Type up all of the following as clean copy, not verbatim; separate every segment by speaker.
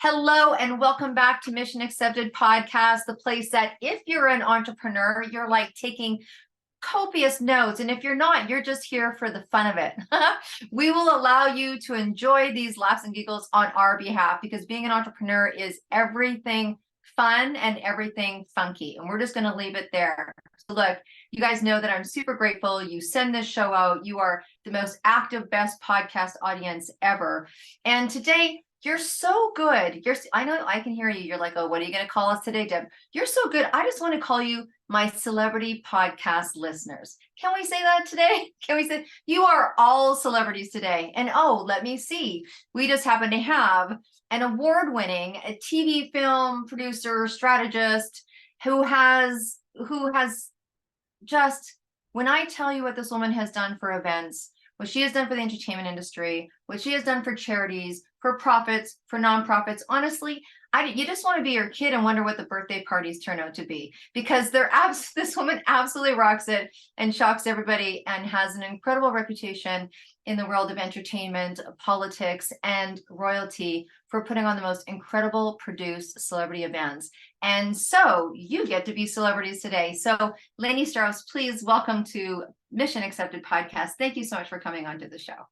Speaker 1: Hello and welcome back to Mission Accepted Podcast, the place that if you're an entrepreneur, you're like taking copious notes. And if you're not, you're just here for the fun of it. We will allow you to enjoy these laughs and giggles on our behalf because being an entrepreneur is everything fun and everything funky. And we're just going to leave it there. So look, you guys know that I'm super grateful. You send this show out. You are the most active, best podcast audience ever. And today, you're so good. I know I can hear you. You're like, oh, what are you going to call us today, Deb? You're so good. I just want to call you my celebrity podcast listeners. Can we say that today? Can we say you are all celebrities today? And oh, let me see. We just happen to have an award-winning TV film producer, strategist who has just, when I tell you what this woman has done for events, what she has done for the entertainment industry, what she has done for charities, for profits, for nonprofits. Honestly, you just want to be your kid and wonder what the birthday parties turn out to be, because this woman absolutely rocks it and shocks everybody and has an incredible reputation in the world of entertainment, politics, and royalty for putting on the most incredible produced celebrity events. And so you get to be celebrities today. So Lainie Strouse, please welcome to Mission Accepted Podcast. Thank you so much for coming onto the show.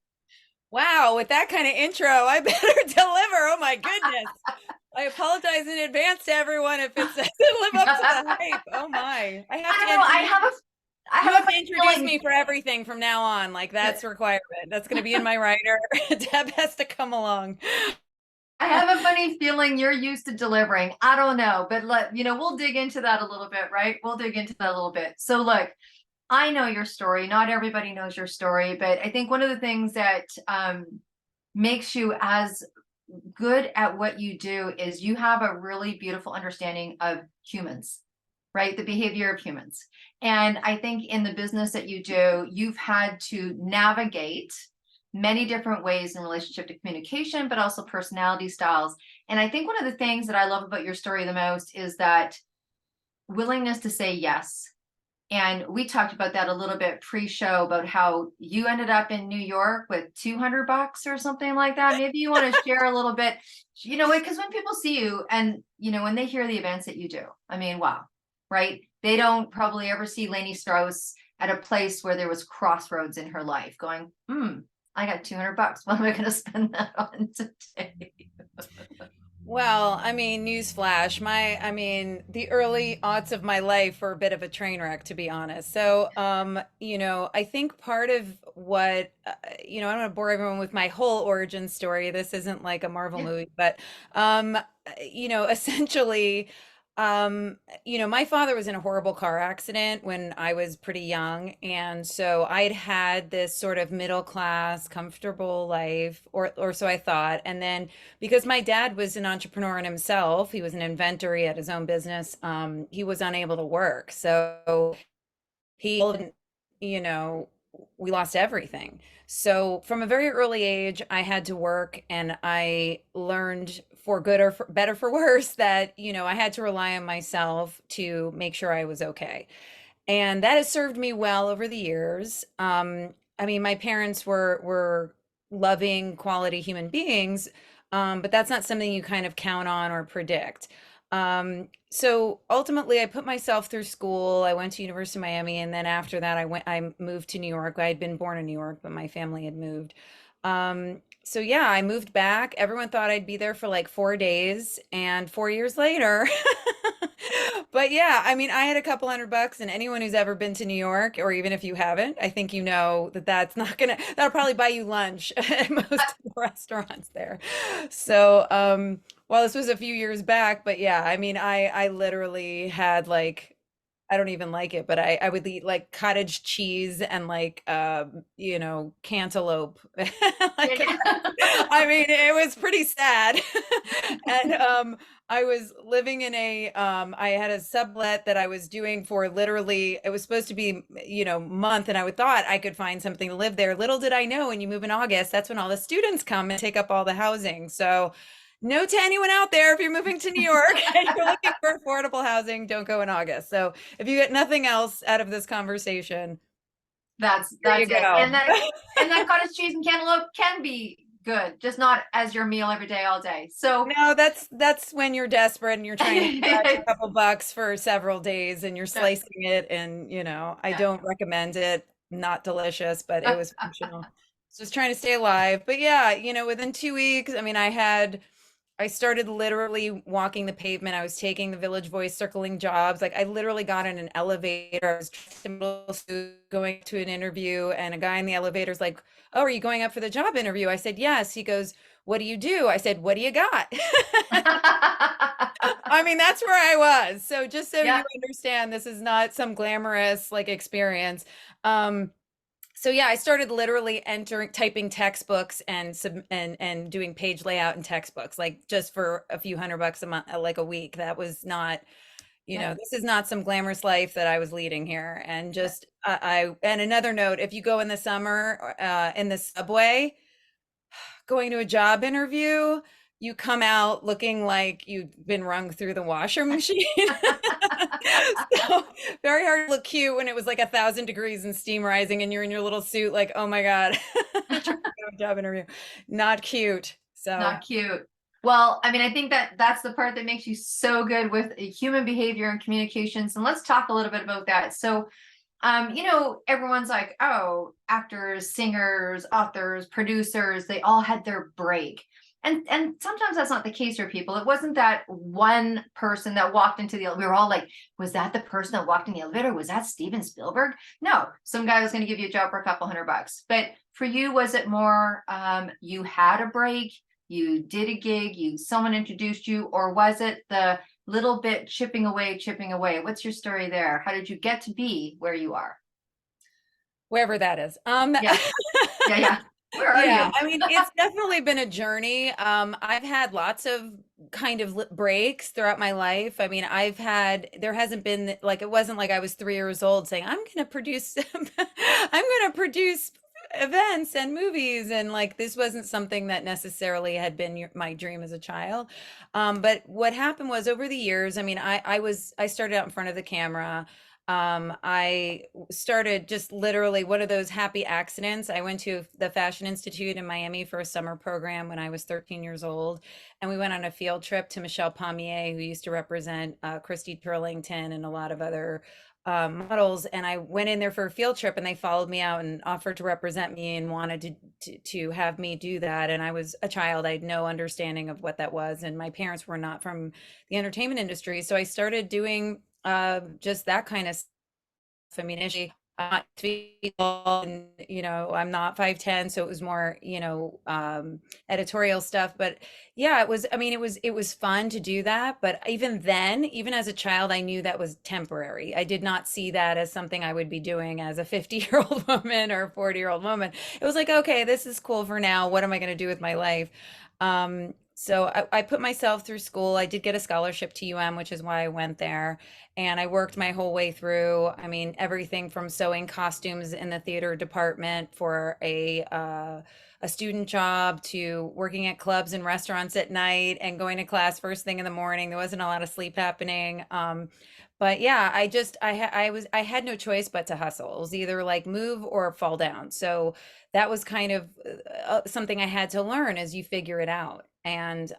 Speaker 2: Wow, with that kind of intro, I better deliver. Oh my goodness. I apologize in advance to everyone if it doesn't live up to the hype. Oh my. I have to introduce me for everything from now on. Like that's requirement. That's going to be in my writer. Deb has to come along.
Speaker 1: I have a funny feeling you're used to delivering. I don't know, but we'll dig into that a little bit, right? We'll dig into that a little bit. So look, I know your story. Not everybody knows your story, but I think one of the things that makes you as good at what you do is you have a really beautiful understanding of humans, right? The behavior of humans. And I think in the business that you do, you've had to navigate many different ways in relationship to communication, but also personality styles. And I think one of the things that I love about your story the most is that willingness to say yes. And we talked about that a little bit pre-show about how you ended up in New York with $200 or something like that. Maybe you want to share a little bit, because when people see you and, when they hear the events that you do, I mean, wow, right? They don't probably ever see Lainie Strouse at a place where there was crossroads in her life going, I got $200. What am I going to spend that on today?
Speaker 2: Well, I mean, newsflash, the early aughts of my life were a bit of a train wreck, to be honest. So, I think part of what, I don't want to bore everyone with my whole origin story. This isn't like a Marvel movie, but, essentially, my father was in a horrible car accident when I was pretty young. And so I'd had this sort of middle class, comfortable life, or so I thought. And then because my dad was an entrepreneur in himself, he was an inventor, he had his own business, he was unable to work. So he, we lost everything. So from a very early age, I had to work, and I learned, for good or for better for worse, that, I had to rely on myself to make sure I was okay. And that has served me well over the years. My parents were loving, quality human beings, but that's not something you kind of count on or predict. So ultimately I put myself through school. I went to University of Miami, and then after that I moved to New York. I had been born in New York, but my family had moved. So yeah, I moved back. Everyone thought I'd be there for like 4 days, and 4 years later. But yeah, I had a couple $100, and anyone who's ever been to New York, or even if you haven't, I think that's not that'll probably buy you lunch at most of the restaurants there. So, well, this was a few years back, but yeah, I literally had like, I don't even like it, but I would eat like cottage cheese and like cantaloupe. It was pretty sad. And I was living in I had a sublet that I was doing for literally, it was supposed to be, month, and I thought I could find something to live there. Little did I know, when you move in August, that's when all the students come and take up all the housing. So note to anyone out there, if you're moving to New York and you're looking for affordable housing, don't go in August. So if you get nothing else out of this conversation,
Speaker 1: that's it. And that cottage cheese and cantaloupe can be good, just not as your meal every day, all day. So
Speaker 2: No, that's when you're desperate and you're trying to scratch a couple bucks for several days and you're slicing it and, I
Speaker 1: yeah.
Speaker 2: don't recommend it. Not delicious, but it was functional. Just trying to stay alive. But yeah, within 2 weeks, I mean, I started literally walking the pavement. I was taking the Village Voice circling jobs. Like I literally got in an elevator. I was dressed in middle suit going to an interview, and a guy in the elevator's like, "Oh, are you going up for the job interview?" I said, "Yes." He goes, "What do you do?" I said, "What do you got?" I mean, that's where I was. So just so you
Speaker 1: Yeah.
Speaker 2: understand, this is not some glamorous like experience. Um, so yeah, I started literally typing textbooks and doing page layout in textbooks, like just for a few $100 a month, like a week. That was not,
Speaker 1: Yeah.
Speaker 2: this is not some glamorous life that I was leading here. And
Speaker 1: Yeah.
Speaker 2: just and another note, if you go in the summer, in the subway, going to a job interview, you come out looking like you've been wrung through the washer machine. So very hard to look cute when it was like 1,000 degrees and steam rising and you're in your little suit, like, oh my God, trying to go to a job interview. Not cute. So
Speaker 1: Not cute. Well, I mean, I think that that's the part that makes you so good with human behavior and communications. And let's talk a little bit about that. So, everyone's like, oh, actors, singers, authors, producers, they all had their break. And sometimes that's not the case for people. It wasn't that one person that walked into the, we were all like, was that the person that walked in the elevator? Was that Steven Spielberg? No, some guy was going to give you a job for a couple $100. But for you, was it more you had a break, you did a gig, someone introduced you, or was it the little bit chipping away, chipping away? What's your story there? How did you get to be where you are?
Speaker 2: wherever that is.
Speaker 1: Yeah, yeah, yeah. Where are
Speaker 2: Yeah,
Speaker 1: you?
Speaker 2: I mean, it's definitely been a journey. I've had lots of kind of breaks throughout my life. I mean, there hasn't been like, it wasn't like I was 3 years old saying, I'm going to produce, I'm going to produce events and movies. And like, this wasn't something that necessarily had been my dream as a child. But what happened was over the years, I mean, I started out in front of the camera. I started just literally one of those happy accidents. I went to the Fashion Institute in Miami for a summer program when I was 13 years old. And we went on a field trip to Michelle Pommier, who used to represent Christy Turlington and a lot of other models. And I went in there for a field trip and they followed me out and offered to represent me and wanted to have me do that. And I was a child. I had no understanding of what that was. And my parents were not from the entertainment industry. So I started doing just that kind of stuff. I mean, initially, I'm not 3 feet tall and, I'm not 5'10", so it was more, editorial stuff. But yeah, I mean, it was fun to do that. But even then, even as a child, I knew that was temporary. I did not see that as something I would be doing as a 50-year-old woman or a 40-year-old woman. It was like, okay, this is cool for now. What am I going to do with my life? So I put myself through school. I did get a scholarship to UM, which is why I went there. And I worked my whole way through. I mean, everything from sewing costumes in the theater department for a student job to working at clubs and restaurants at night and going to class first thing in the morning. There wasn't a lot of sleep happening. But yeah, I had no choice but to hustle. It was either like move or fall down. So that was kind of something I had to learn as you figure it out. And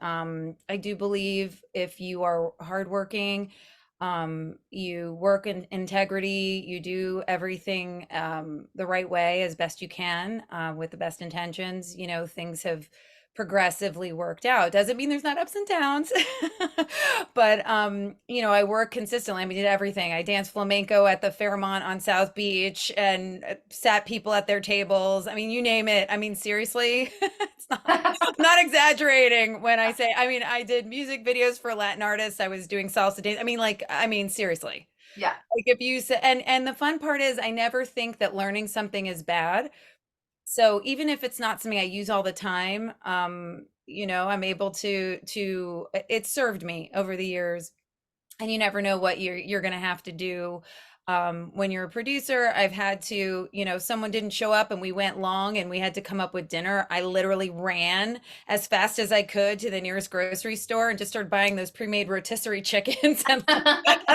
Speaker 2: I do believe if you are hardworking, you work in integrity, you do everything the right way as best you can with the best intentions, things have progressively worked out. Doesn't mean there's not ups and downs. But I work consistently. I mean, I did everything. I danced flamenco at the Fairmont on South Beach and sat people at their tables. I mean, you name it. I mean, seriously, I'm not exaggerating when I say, I mean, I did music videos for Latin artists. I was doing salsa dance. I mean, seriously.
Speaker 1: Yeah,
Speaker 2: Like if you say, and the fun part is I never think that learning something is bad. So even if it's not something I use all the time, I'm able to it served me over the years, and you never know what you're going to have to do When you're a producer, I've had to, someone didn't show up and we went long and we had to come up with dinner. I literally ran as fast as I could to the nearest grocery store and just started buying those pre-made rotisserie chickens and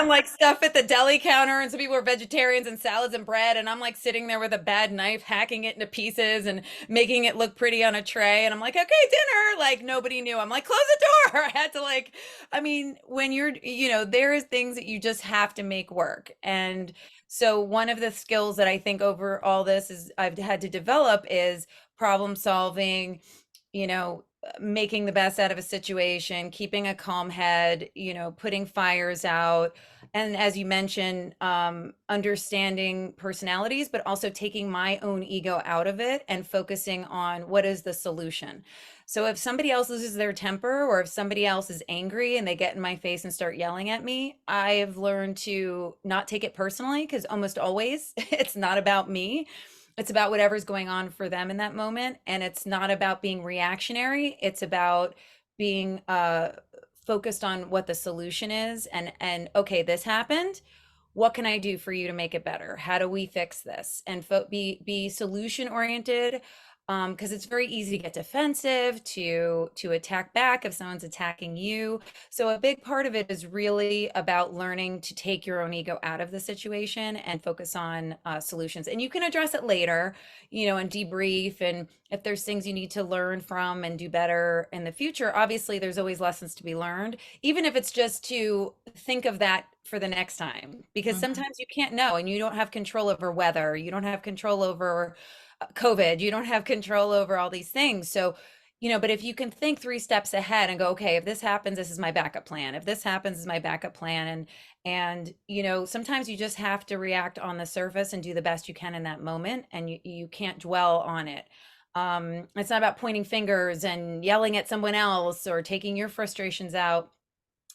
Speaker 2: like stuff at the deli counter. And some people are vegetarians and salads and bread. And I'm like sitting there with a bad knife, hacking it into pieces and making it look pretty on a tray. And I'm like, okay, dinner. Like nobody knew. I'm like, close the door. I had to like, I mean, when there is things that you just have to make work. And so one of the skills that I think over all this is I've had to develop is problem solving, making the best out of a situation, keeping a calm head, putting fires out. And as you mentioned, understanding personalities, but also taking my own ego out of it and focusing on what is the solution. So if somebody else loses their temper or if somebody else is angry and they get in my face and start yelling at me, I have learned to not take it personally because almost always it's not about me. It's about whatever's going on for them in that moment. And it's not about being reactionary. It's about being focused on what the solution is and okay, this happened. What can I do for you to make it better? How do we fix this? And be solution oriented, because it's very easy to get defensive, to attack back if someone's attacking you. So a big part of it is really about learning to take your own ego out of the situation and focus on solutions. And you can address it later, and debrief. And if there's things you need to learn from and do better in the future, obviously there's always lessons to be learned, even if it's just to think of that for the next time, because sometimes you can't know and you don't have control over weather, you don't have control over COVID, you don't have control over all these things. So, but if you can think 3 steps ahead and go, okay, if this happens, this is my backup plan. If this happens, this is my backup plan. And sometimes you just have to react on the surface and do the best you can in that moment. And you can't dwell on it. It's not about pointing fingers and yelling at someone else or taking your frustrations out.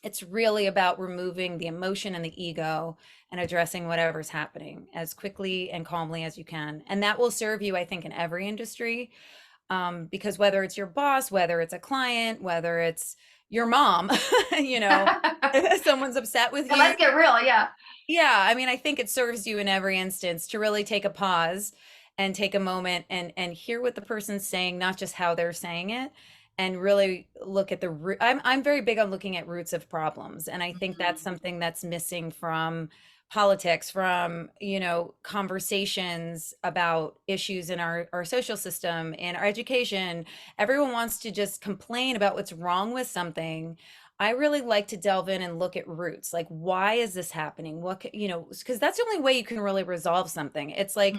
Speaker 2: It's really about removing the emotion and the ego and addressing whatever's happening as quickly and calmly as you can. And that will serve you, I think, in every industry. Because whether it's your boss, whether it's a client, whether it's your mom, if someone's upset with you.
Speaker 1: Let's get real. Yeah.
Speaker 2: Yeah. I mean, I think it serves you in every instance to really take a pause and take a moment and hear what the person's saying, not just how they're saying it. And really look at the root. I'm very big on looking at roots of problems. And I think that's something that's missing from politics, from, conversations about issues in our social system, in our education. Everyone wants to just complain about what's wrong with something. I really like to delve in and look at roots. Like, why is this happening? Because that's the only way you can really resolve something. It's like,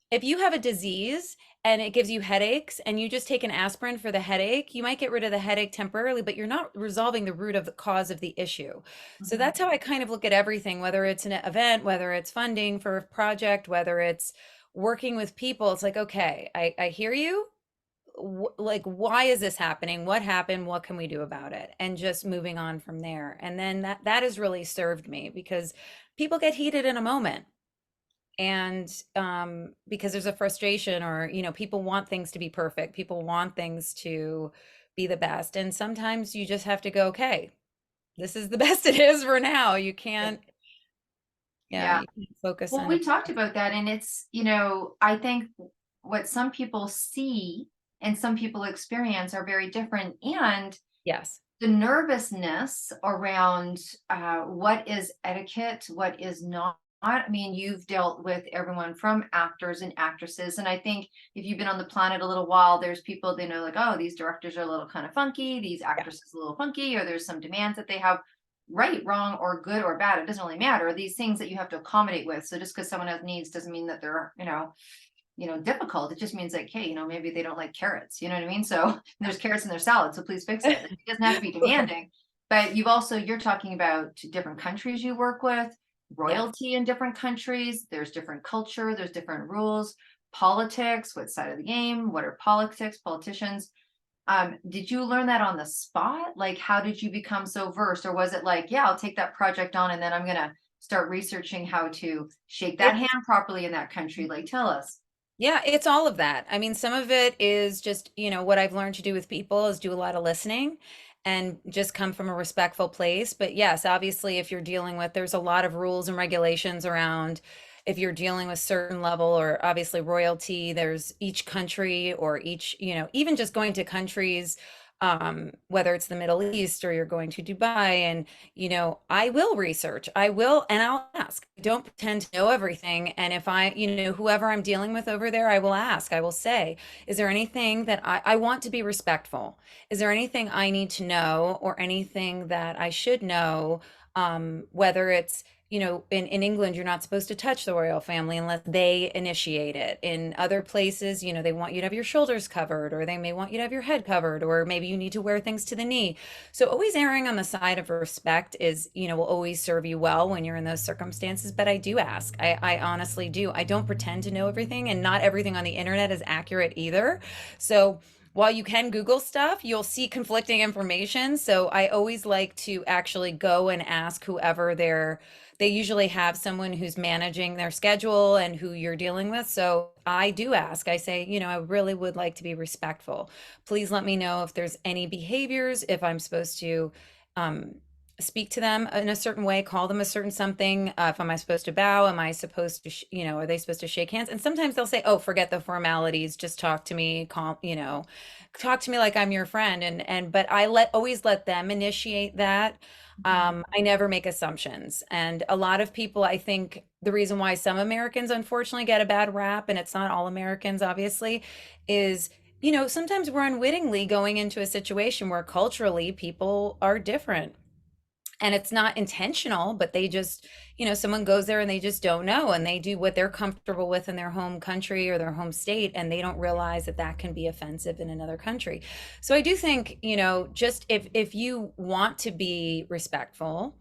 Speaker 2: if you have a disease and it gives you headaches and you just take an aspirin for the headache, you might get rid of the headache temporarily, but you're not resolving the root of the cause of the issue. So that's how I kind of look at everything, whether it's an event, whether it's funding for a project, whether it's working with people. It's like, okay, I hear you. Like, why is this happening? What happened? What can we do about it? And just moving on from there. And then that has really served me because people get heated in a moment. And because there's a frustration or people want things to be perfect, people want things to be the best, and sometimes you just have to go, okay, this is the best it is for now. You can't
Speaker 1: Yeah.
Speaker 2: you can't focus
Speaker 1: Well,
Speaker 2: on
Speaker 1: we
Speaker 2: it.
Speaker 1: talked about that, and it's, I think what some people see and some people experience are very different. And
Speaker 2: Yes.
Speaker 1: the nervousness around what is etiquette, what is not. I mean, you've dealt with everyone from actors and actresses. And I think if you've been on the planet a little while, there's people they know like, oh, these directors are a little kind of funky, these
Speaker 2: Yeah.
Speaker 1: actresses a little funky, or there's some demands that they have, right, wrong, or good or bad. It doesn't really matter. These things that you have to accommodate with. So just because someone has needs doesn't mean that they're, difficult. It just means like, hey, maybe they don't like carrots. You know what I mean? So there's carrots in their salad. So please fix it. It doesn't have to be demanding. But you're talking about different countries you work with, royalty in different countries. There's different culture. There's different rules, politics, what side of the game, what are politicians. Did you learn that on the spot? Like, how did you become so versed? Or was it like, yeah, I'll take that project on and then I'm going to start researching how to shake that hand properly in that country? Like, tell us.
Speaker 2: Yeah, it's all of that. I mean, some of it is just, what I've learned to do with people is do a lot of listening and just come from a respectful place. But yes, obviously, if you're dealing with, there's a lot of rules and regulations around if you're dealing with certain level or obviously royalty, there's each country or each, even just going to countries, whether it's the Middle East or you're going to Dubai and I will research, I will, and I'll ask. I don't pretend to know everything. And if whoever I'm dealing with over there, I will ask, I will say, is there anything that I want to be respectful? Is there anything I need to know or anything that I should know? Whether it's, in England, you're not supposed to touch the royal family unless they initiate it. In other places, they want you to have your shoulders covered, or they may want you to have your head covered, or maybe you need to wear things to the knee. So always erring on the side of respect is, will always serve you well when you're in those circumstances. But I do ask. I honestly do. I don't pretend to know everything, and not everything on the internet is accurate either. So while you can Google stuff, you'll see conflicting information. So I always like to actually go and ask whoever they usually have someone who's managing their schedule and who you're dealing with. So I do ask, I say, I really would like to be respectful. Please let me know if there's any behaviors, if I'm supposed to speak to them in a certain way, call them a certain something. If am I supposed to bow? Am I supposed to, are they supposed to shake hands? And sometimes they'll say, oh, forget the formalities. Just talk to me, talk to me like I'm your friend. But always let them initiate that. I never make assumptions. And a lot of people, I think the reason why some Americans unfortunately get a bad rap, and it's not all Americans, obviously, is, sometimes we're unwittingly going into a situation where culturally people are different. And it's not intentional, but they just, someone goes there and they just don't know, and they do what they're comfortable with in their home country or their home state, and they don't realize that that can be offensive in another country. So I do think, just if you want to be respectful,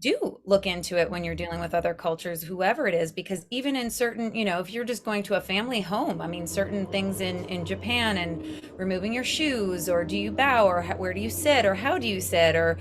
Speaker 2: do look into it when you're dealing with other cultures, whoever it is, because even in certain, if you're just going to a family home, I mean, certain things in Japan, and removing your shoes, or do you bow, or where do you sit, or how do you sit, or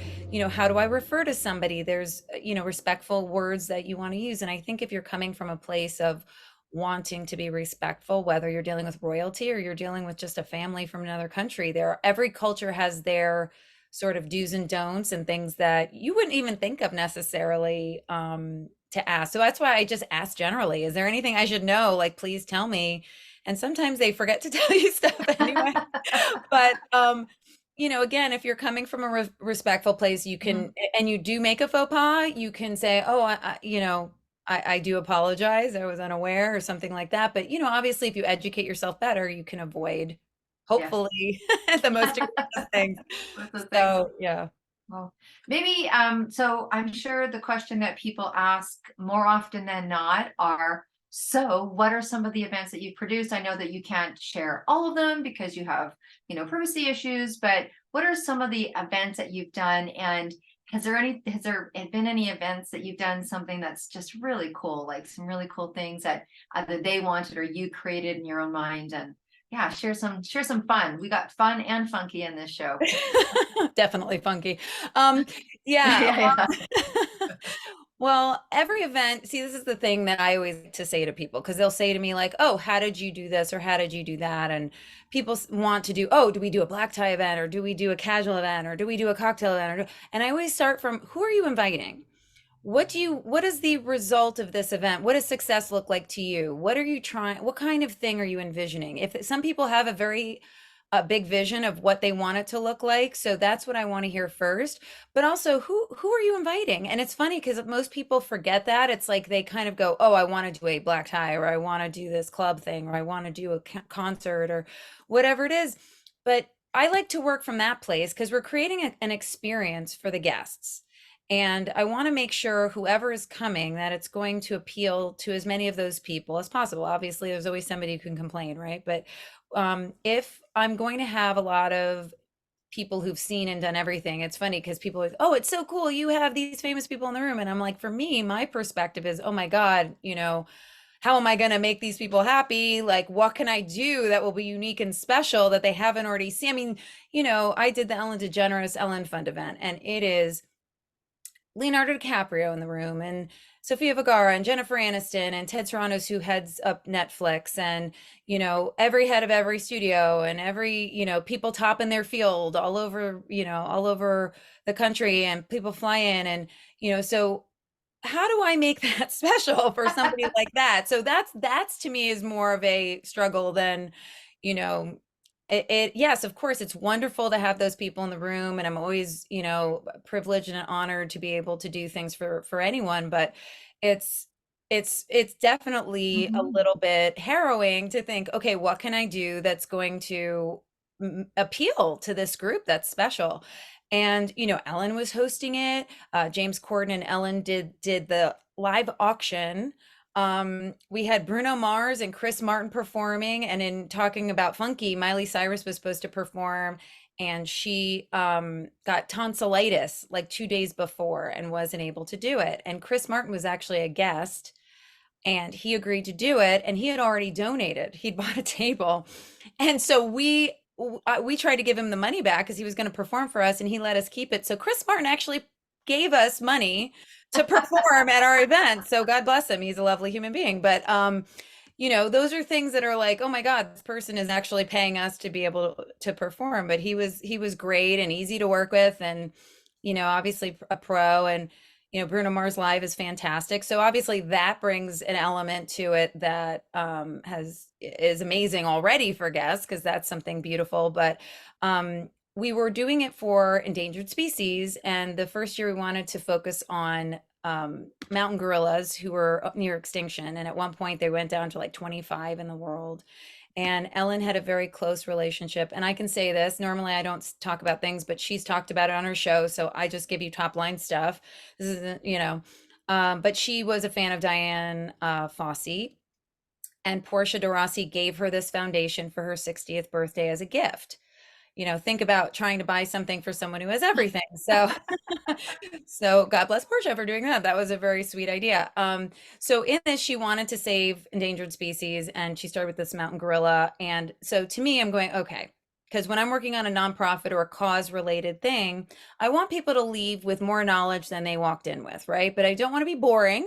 Speaker 2: how do I refer to somebody? There's respectful words that you want to use. And I think if you're coming from a place of wanting to be respectful, whether you're dealing with royalty or you're dealing with just a family from another country, every culture has their sort of do's and don'ts and things that you wouldn't even think of necessarily to ask. So that's why I just ask generally, is there anything I should know? Like, please tell me. And sometimes they forget to tell you stuff anyway. But again, if you're coming from a respectful place, you can, and you do make a faux pas, you can say, oh, I do apologize, I was unaware, or something like that. But obviously, if you educate yourself better, you can avoid,
Speaker 1: Yes.
Speaker 2: hopefully, the most egregious things.
Speaker 1: With the things.
Speaker 2: So, yeah.
Speaker 1: Well, maybe, so I'm sure the question that people ask more often than not are, so what are some of the events that you've produced? I know that you can't share all of them because you have, privacy issues, but what are some of the events that you've done? And has there been any events that you've done something that's just really cool, like some really cool things that either they wanted or you created in your own mind? And yeah, share some fun. We got fun and funky in this show.
Speaker 2: Definitely funky. Um, yeah.
Speaker 1: Yeah, yeah.
Speaker 2: Well, every event, see, this is the thing that I always like to say to people, because they'll say to me, like, oh, how did you do this? Or how did you do that? And people want to do, oh, do we do a black tie event? Or do we do a casual event? Or do we do a cocktail event? And I always start from, who are you inviting? What is the result of this event? What does success look like to you? What are you trying? What kind of thing are you envisioning? If some people have a big vision of what they want it to look like, so that's what I want to hear first. But also, who are you inviting? And it's funny because most people forget that. It's like they kind of go, oh, I want to do a black tie, or I want to do this club thing, or I want to do a concert, or whatever it is. But I like to work from that place because we're creating an experience for the guests. And I want to make sure whoever is coming, that it's going to appeal to as many of those people as possible. Obviously, there's always somebody who can complain, right? But if I'm going to have a lot of people who've seen and done everything, it's funny because people are, oh, it's so cool, you have these famous people in the room. And I'm like, for me, my perspective is, oh my God, how am I going to make these people happy? Like, what can I do that will be unique and special that they haven't already seen? I mean, I did the Ellen DeGeneres Ellen Fund event, and it is Leonardo DiCaprio in the room, and Sofia Vergara and Jennifer Aniston and Ted Sarandos, who heads up Netflix, and every head of every studio, and every people top in their field all over, all over the country, and people fly in, and so how do I make that special for somebody like that? So that's to me is more of a struggle than, you know, yes, of course, it's wonderful to have those people in the room, and I'm always, privileged and honored to be able to do things for anyone, but it's it's definitely a
Speaker 1: Mhm.
Speaker 2: little bit harrowing to think, okay, what can I do that's going to appeal to this group that's special? And Ellen was hosting it. James Corden and Ellen did the live auction. We had Bruno Mars and Chris Martin performing, and in talking about funky, Miley Cyrus was supposed to perform, and she got tonsillitis like 2 days before and wasn't able to do it. And Chris Martin was actually a guest, and he agreed to do it, and he had already donated. He'd bought a table, and so we tried to give him the money back because he was going to perform for us, and he let us keep it. So Chris Martin actually gave us money to perform at our event, so God bless him, he's a lovely human being. But those are things that are like, oh my God, this person is actually paying us to be able to perform. But he was great and easy to work with, and obviously a pro. And Bruno Mars live is fantastic. So obviously that brings an element to it that is amazing already for guests, because that's something beautiful. But we were doing it for endangered species, and the first year we wanted to focus on mountain gorillas who were near extinction. And at one point they went down to like 25 in the world. And Ellen had a very close relationship. And I can say this, normally I don't talk about things, but she's talked about it on her show. So I just give you top line stuff. This isn't, but she was a fan of Diane Fossey. And Portia de Rossi gave her this foundation for her 60th birthday as a gift. Think about trying to buy something for someone who has everything. So so God bless Portia for doing that. That was a very sweet idea. So in this, she wanted to save endangered species, and she started with this mountain gorilla. And so to me, I'm going, okay, because when I'm working on a nonprofit or a cause related thing, I want people to leave with more knowledge than they walked in with, right? But I don't want to be boring,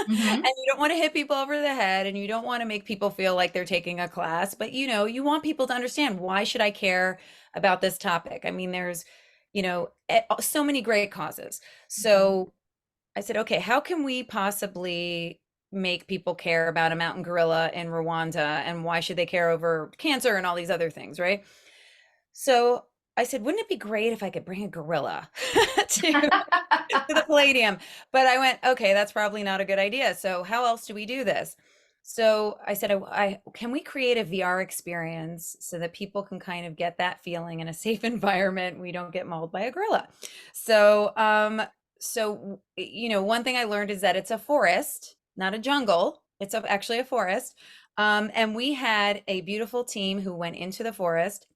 Speaker 2: and
Speaker 1: Mhm.
Speaker 2: you don't want to hit people over the head, and you don't want to make people feel like they're taking a class, but you want people to understand, why should I care about this topic? I mean, there's so many great causes.
Speaker 1: Mhm.
Speaker 2: So I said, okay, how can we possibly make people care about a mountain gorilla in Rwanda, and why should they care over cancer and all these other things, right? So I said, wouldn't it be great if I could bring a gorilla to the Palladium? But I went, okay, that's probably not a good idea. So how else do we do this? So I said, can we create a VR experience so that people can kind of get that feeling in a safe environment? We don't get mauled by a gorilla. So, one thing I learned is that it's a forest, not a jungle. It's actually a forest. And we had a beautiful team who went into the forest,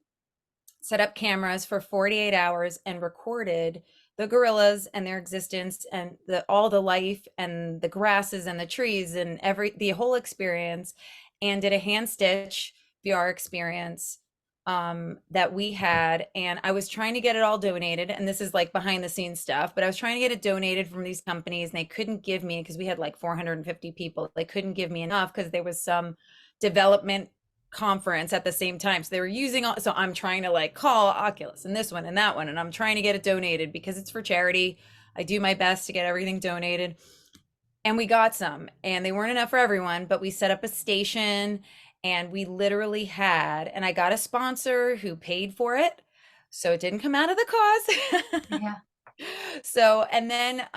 Speaker 2: set up cameras for 48 hours, and recorded the gorillas and their existence, and all the life and the grasses and the trees and the whole experience, and did a hand stitch VR experience that we had. And I was trying to get it all donated, and this is like behind the scenes stuff, but I was trying to get it donated from these companies, and they couldn't give me, because we had like 450 people, they couldn't give me enough because there was some development conference at the same time. So they were using all, so I'm trying to like call Oculus and this one and that one, and I'm trying to get it donated because it's for charity. I do my best to get everything donated. And we got some, and they weren't enough for everyone, but we set up a station, and we literally had, and I got a sponsor who paid for it. So it didn't come out of the cause.
Speaker 1: Yeah.
Speaker 2: So, and then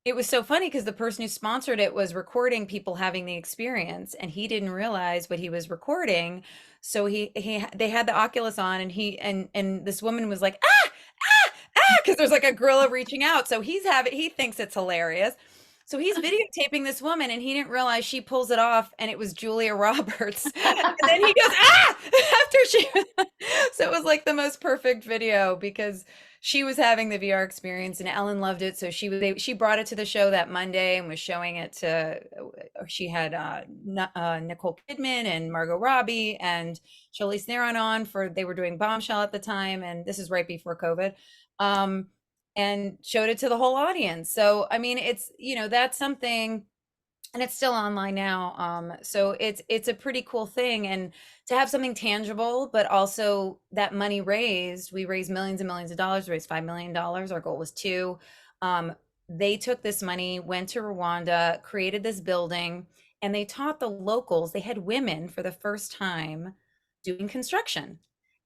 Speaker 2: it was so funny because the person who sponsored it was recording people having the experience, and he didn't realize what he was recording. So they had the Oculus on, and and this woman was like, ah, ah, ah, because there's like a gorilla reaching out. So he thinks it's hilarious. So he's videotaping this woman, and he didn't realize she pulls it off, and it was Julia Roberts. And then he goes, ah, after she, so it was like the most perfect video, because she was having the VR experience, and Ellen loved it. So she brought it to the show that Monday and was showing it to, she had Nicole Kidman and Margot Robbie and Charlize Theron on, they were doing Bombshell at the time. And this is right before COVID. and showed it to the whole audience. So, I mean, it's, that's something, and it's still online now. So it's a pretty cool thing, and to have something tangible, but also that money raised, we raised millions and millions of dollars, raised $5 million. Our goal was two. Um, they took this money, went to Rwanda, created this building, and they taught the locals. They had women for the first time doing construction.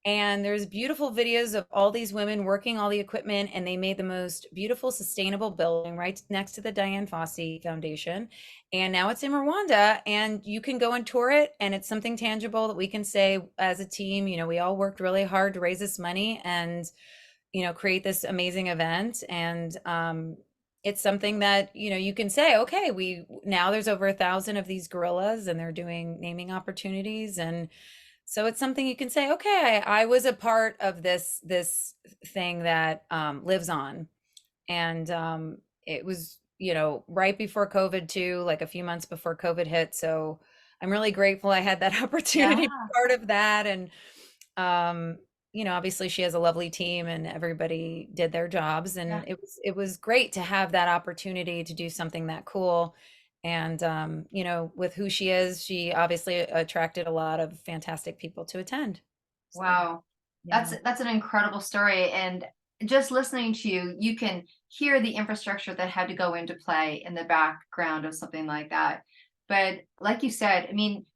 Speaker 2: And there's beautiful videos of all these women working all the equipment, and they made the most beautiful, sustainable building right next to the Diane Fossey Foundation. And now it's in Rwanda, and you can go and tour it, and it's something tangible that we can say as a team, we all worked really hard to raise this money and, create this amazing event. And it's something that, you can say, okay, now there's over 1,000 of these gorillas, and they're doing naming opportunities. And so it's something you can say, okay, I was a part of this thing that lives on. And it was, right before COVID too, like a few months before COVID hit. So I'm really grateful I had that opportunity to be
Speaker 1: Yeah.
Speaker 2: part of that. And obviously she has a lovely team, and everybody did their jobs,
Speaker 1: Yeah.
Speaker 2: and it was great to have that opportunity to do something that cool. And with who she is, she obviously attracted a lot of fantastic people to attend. So
Speaker 1: Wow.
Speaker 2: yeah.
Speaker 1: That's an incredible story. And just listening to you, you can hear the infrastructure that had to go into play in the background of something like that. But like you said, I mean,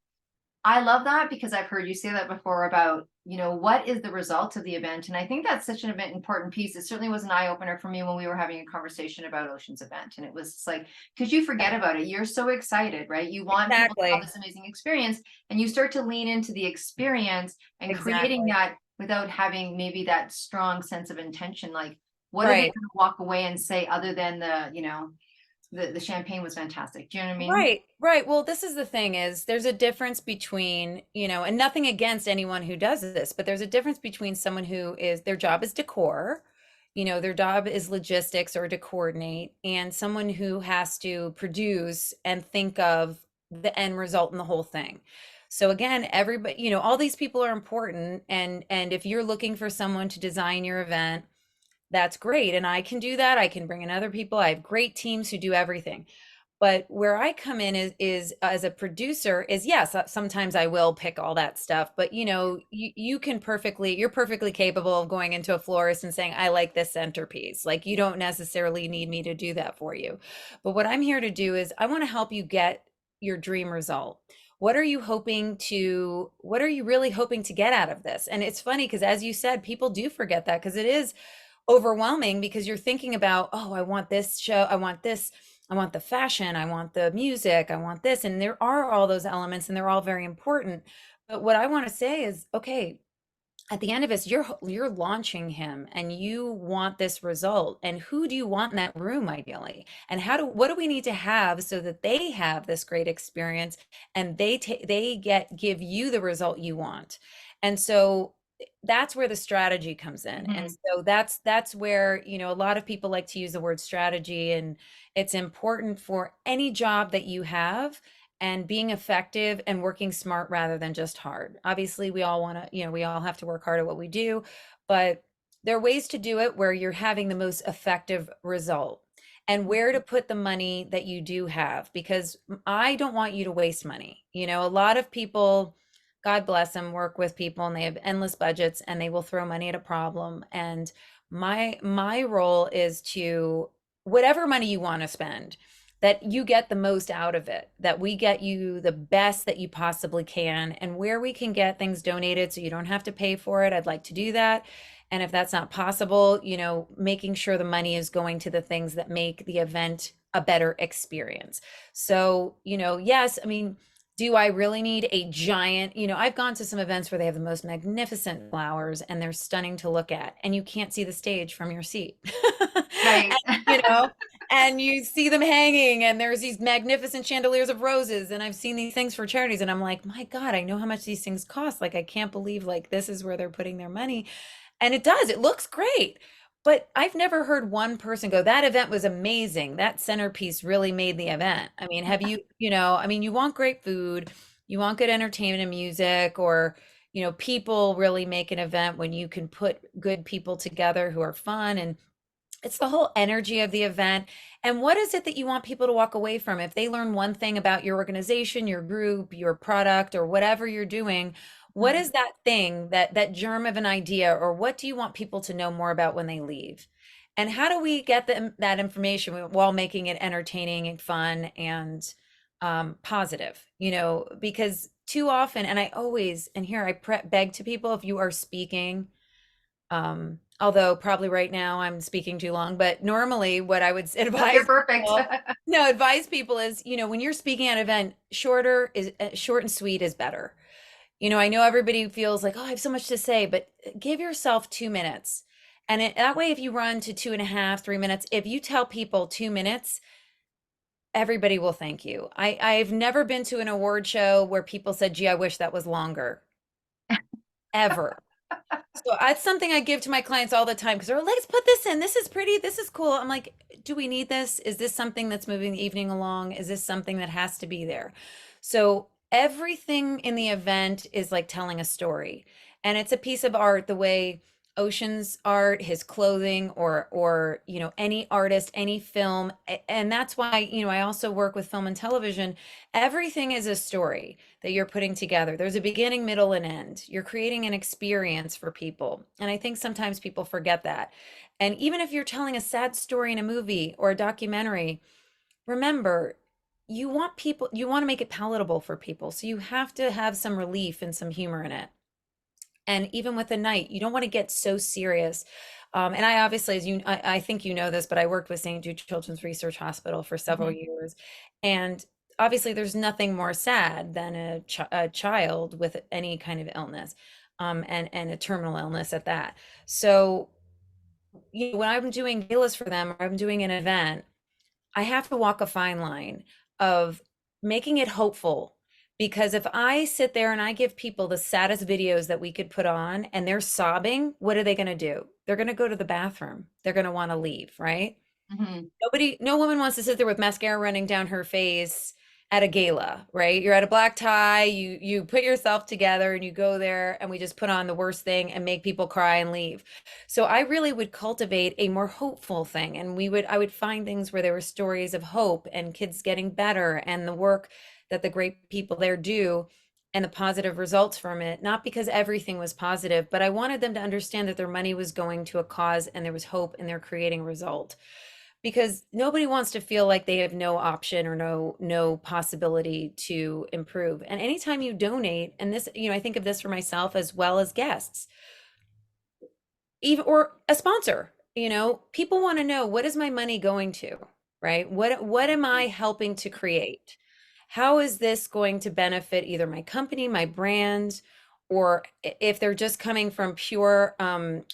Speaker 1: I love that because I've heard you say that before about, what is the result of the event? And I think that's such an important piece. It certainly was an eye opener for me when we were having a conversation about Ocean's event. And it was just like, because you forget about it. You're so excited, right? You want people to have
Speaker 2: Exactly.
Speaker 1: this amazing experience, and you start to lean into the experience and creating
Speaker 2: Exactly.
Speaker 1: that without having maybe that strong sense of intention. Like, what are they going
Speaker 2: Right.
Speaker 1: to walk away and say other than the champagne was fantastic? Do you know what I mean?
Speaker 2: Right, right. Well, this is the thing is there's a difference between, and nothing against anyone who does this, but there's a difference between someone who is their job is decor, their job is logistics or to coordinate, and someone who has to produce and think of the end result in the whole thing. So again, everybody, all these people are important, and if you're looking for someone to design your event, that's great. And I can do that. I can bring in other people. I have great teams who do everything. But where I come in is as a producer is yes, sometimes I will pick all that stuff, but you're perfectly capable of going into a florist and saying, I like this centerpiece. Like you don't necessarily need me to do that for you. But what I'm here to do is I want to help you get your dream result. What are you really hoping to get out of this? And it's funny because as you said, people do forget that because it is overwhelming because you're thinking about, oh, I want this show, I want this, I want the fashion, I want the music, I want this. And there are all those elements and they're all very important. But what I want to say is, okay, at the end of this, you're launching him and you want this result. And who do you want in that room ideally? And what do we need to have so that they have this great experience and give you the result you want? And so that's where the strategy comes in. And
Speaker 1: Mhm.
Speaker 2: so that's where, a lot of people like to use the word strategy, and it's important for any job that you have, and being effective and working smart rather than just hard. Obviously, we all want to, we all have to work hard at what we do, but there are ways to do it where you're having the most effective result and where to put the money that you do have, because I don't want you to waste money. A lot of people, God bless them, work with people and they have endless budgets and they will throw money at a problem. And my role is to, whatever money you want to spend, that you get the most out of it, that we get you the best that you possibly can, and where we can get things donated so you don't have to pay for it, I'd like to do that. And if that's not possible, making sure the money is going to the things that make the event a better experience. So, yes, I mean, do I really need a giant, I've gone to some events where they have the most magnificent flowers and they're stunning to look at, and you can't see the stage from your seat.
Speaker 1: Right.
Speaker 2: And, you know, and you see them hanging and there's these magnificent chandeliers of roses, and I've seen these things for charities and I'm like, my God, I know how much these things cost. Like, I can't believe like this is where they're putting their money. And it looks great. But I've never heard one person go, that event was amazing. That centerpiece really made the event. I mean, you want great food, you want good entertainment and music, or, people really make an event when you can put good people together who are fun. And It's the whole energy of the event. And what is it that you want people to walk away from? If they learn one thing about your organization, your group, your product, or whatever you're doing, what
Speaker 1: Mhm.
Speaker 2: is that thing, that germ of an idea, or what do you want people to know more about when they leave? And how do we get them that information while making it entertaining and fun and positive? Because too often, and I always, and here I beg to people, if you are speaking, although probably right now I'm speaking too long, but normally what I would
Speaker 1: No, you're
Speaker 2: advise
Speaker 1: perfect.
Speaker 2: people, no, advise people is, when you're speaking at an event, short and sweet is better. I know everybody feels like, oh, I have so much to say, but give yourself 2 minutes. And that way, if you run to 2.5, 3 minutes, if you tell people 2 minutes, everybody will thank you. I've never been to an award show where people said, gee, I wish that was longer, ever. So that's something I give to my clients all the time because they're like, let's put this in. This is pretty. This is cool. I'm like, do we need this? Is this something that's moving the evening along? Is this something that has to be there? So everything in the event is like telling a story. And it's a piece of art the way Ocean's art, his clothing, or any artist, any film. And that's why, I also work with film and television. Everything is a story that you're putting together. There's a beginning, middle, and end. You're creating an experience for people. And I think sometimes people forget that. And even if you're telling a sad story in a movie or a documentary, remember, you want to make it palatable for people. So you have to have some relief and some humor in it. And even with the night, you don't want to get so serious. And I obviously, I think you know this, but I worked with St. Jude Children's Research Hospital for several
Speaker 1: Mhm.
Speaker 2: years. And obviously, there's nothing more sad than a child with any kind of illness, and a terminal illness at that. So, when I'm doing galas for them or I'm doing an event, I have to walk a fine line of making it hopeful. Because if I sit there and I give people the saddest videos that we could put on and they're sobbing, what are they going to do? They're going to go to the bathroom. They're going to want to leave, right?
Speaker 1: Mhm.
Speaker 2: No woman wants to sit there with mascara running down her face at a gala, right? You're at a black tie, you put yourself together and you go there and we just put on the worst thing and make people cry and leave. So I really would cultivate a more hopeful thing, and I would find things where there were stories of hope and kids getting better and the work that the great people there do and the positive results from it, not because everything was positive, but I wanted them to understand that their money was going to a cause and there was hope and they're creating a result, because nobody wants to feel like they have no option or no possibility to improve. And anytime you donate, and this, I think of this for myself as well as guests, even or a sponsor, people want to know, what is my money going to, right? What am I helping to create? How is this going to benefit either my company, my brand, or if they're just coming from pure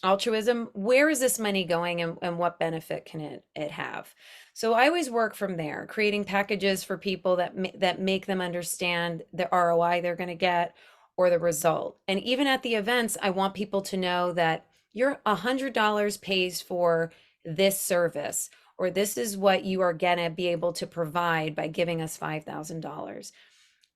Speaker 2: altruism, where is this money going, and what benefit can it have? So I always work from there, creating packages for people that make them understand the ROI they're going to get or the result. And even at the events, I want people to know that your $100 pays for this service, or this is what you are going to be able to provide by giving us $5,000.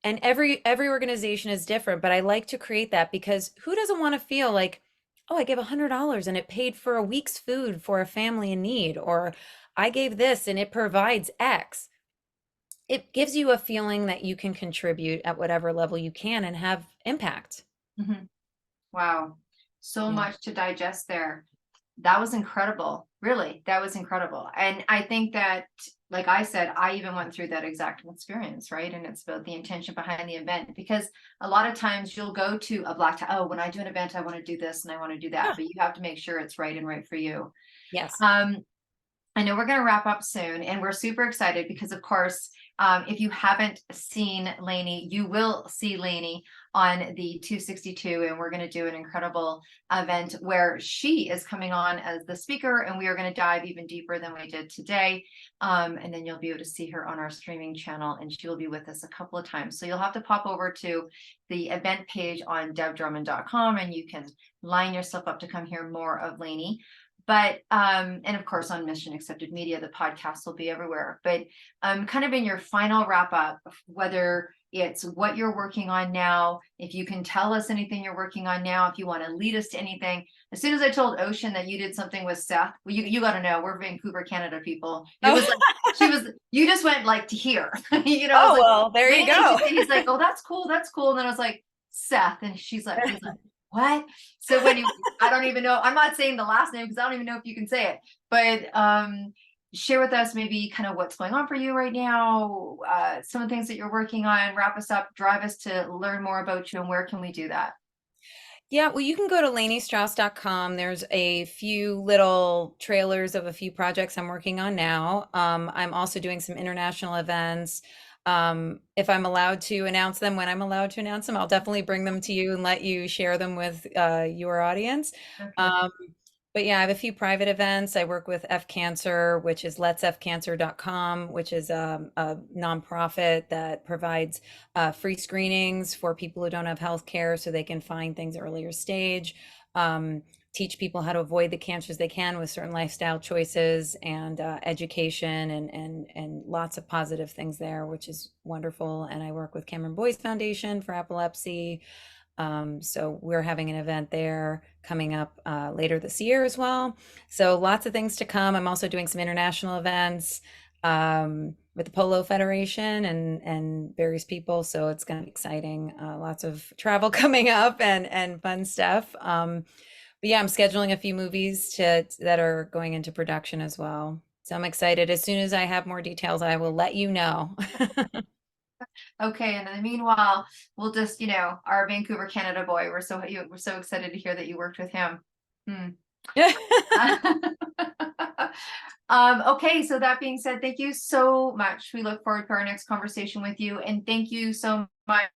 Speaker 2: And every organization is different, but I like to create that because who doesn't want to feel like, oh, I gave $100 and it paid for a week's food for a family in need, or I gave this and it provides X. It gives you a feeling that you can contribute at whatever level you can and have impact.
Speaker 1: Mhm. Wow. So
Speaker 2: Yeah.
Speaker 1: much to digest there. That was incredible. Really, that was incredible. And I think that, like I said, I even went through that exact experience, right? And it's about the intention behind the event, because a lot of times you'll go to a black tie. Oh, when I do an event, I want to do this and I want to do that,
Speaker 2: Yeah.
Speaker 1: but you have to make sure it's right and right for you.
Speaker 2: Yes.
Speaker 1: Um, I know we're going to wrap up soon, and we're super excited because, of course, if you haven't seen Lainie, you will see Lainie on the 262, and we're going to do an incredible event where she is coming on as the speaker, and we are going to dive even deeper than we did today. And then you'll be able to see her on our streaming channel, and she will be with us a couple of times. So you'll have to pop over to the event page on debdrummond.com, and you can line yourself up to come hear more of Lainie. But and of course on Mission Accepted Media, the podcast will be everywhere. But kind of in your final wrap up, whether It's what you're working on now. If you can tell us anything you're working on now, if you want to lead us to anything. As soon as I told Ocean that you did something with Seth, well, you got to know we're Vancouver, Canada people. It was like you just went like to here. I was
Speaker 2: Oh,
Speaker 1: like,
Speaker 2: well, there you go.
Speaker 1: he's like, oh, that's cool, that's cool. And then I was like, Seth, and he's like, what? So when I don't even know, I'm not saying the last name because I don't even know if you can say it, but share with us maybe kind of what's going on for you right now, some of the things that you're working on, wrap us up, drive us to learn more about you, and where can we do that?
Speaker 2: Yeah, well, you can go to LainieStrouse.com. There's a few little trailers of a few projects I'm working on now. I'm also doing some international events. If I'm allowed to announce them, when I'm allowed to announce them, I'll definitely bring them to you and let you share them with your audience.
Speaker 1: Okay.
Speaker 2: Um, but yeah, I have a few private events. I work with F Cancer, which is letsfcancer.com, which is a nonprofit that provides free screenings for people who don't have health care so they can find things earlier stage, teach people how to avoid the cancers they can with certain lifestyle choices and education and lots of positive things there, which is wonderful. And I work with Cameron Boyce Foundation for epilepsy. So we're having an event there coming up later this year as well. So lots of things to come. I'm also doing some international events with the Polo Federation and various people. So it's going to be exciting. Lots of travel coming up and fun stuff. But yeah, I'm scheduling a few movies that are going into production as well. So I'm excited. As soon as I have more details, I will let you know.
Speaker 1: Okay, and in the meanwhile, we'll just, our Vancouver, Canada boy, we're so excited to hear that you worked with him. Hmm. Okay, so that being said, thank you so much. We look forward to our next conversation with you, and thank you so much,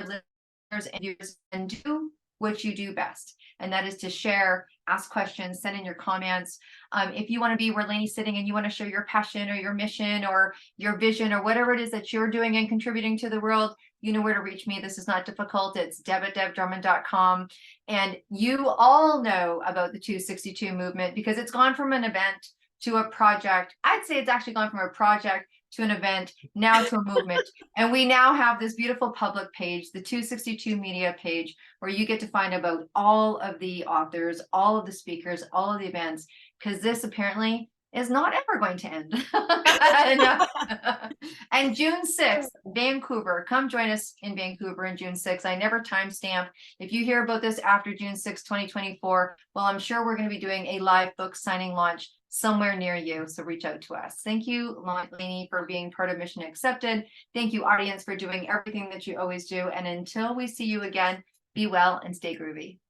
Speaker 1: listeners and viewers, and do what you do best, and that is to share, ask questions, send in your comments. If you want to be where Lainie's sitting and you want to share your passion or your mission or your vision or whatever it is that you're doing and contributing to the world, you know where to reach me. This is not difficult. It's deb@debdrummond.com. And you all know about the 262 movement because it's gone from an event to a project. I'd say it's actually gone from a project to an event, now to a movement. And we now have this beautiful public page, the 262 media page, where you get to find about all of the authors, all of the speakers, all of the events, because this apparently is not ever going to end. And June 6th, Vancouver, come join us in Vancouver on June 6th. I never timestamp. If you hear about this after June 6th, 2024, well, I'm sure we're going to be doing a live book signing launch somewhere near you. So reach out to us. Thank you, Lainie, for being part of Mission Accepted. Thank you, audience, for doing everything that you always do. And until we see you again, be well and stay groovy.